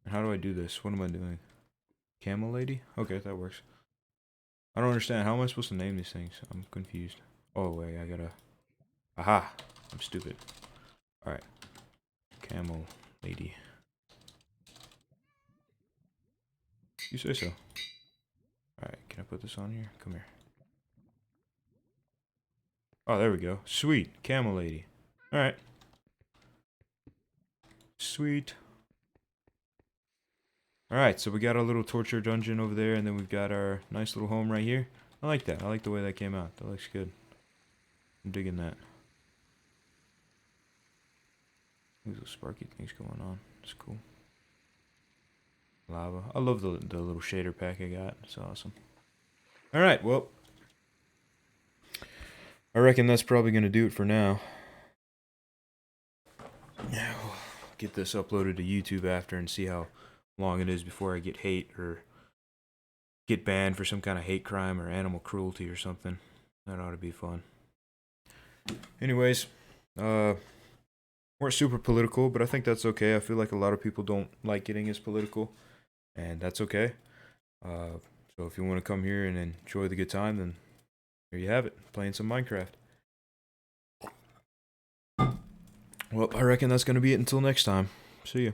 And how do I do this? What am I doing? Camel Lady? Okay, that works. I don't understand. How am I supposed to name these things? I'm confused. Oh, wait, I gotta... Aha! I'm stupid. Alright. Camel Lady. You say so. Alright, can I put this on here? Come here. Oh, there we go. Sweet. Camel Lady. Alright. Sweet. Alright, so we got our little torture dungeon over there, and then we've got our nice little home right here. I like that. I like the way that came out. That looks good. I'm digging that. These little sparky things going on. It's cool. Lava. I love the little shader pack I got. It's awesome. Alright, well. I reckon that's probably going to do it for now. Now, get this uploaded to YouTube after and see how long it is before I get hate or get banned for some kind of hate crime or animal cruelty or something. That ought to be fun. Anyways, weren't super political, but I think that's okay. I feel like a lot of people don't like getting as political, and that's okay. Uh, so if you want to come here and enjoy the good time, then here you have it, playing some Minecraft. Well, I reckon that's gonna be it until next time. See you.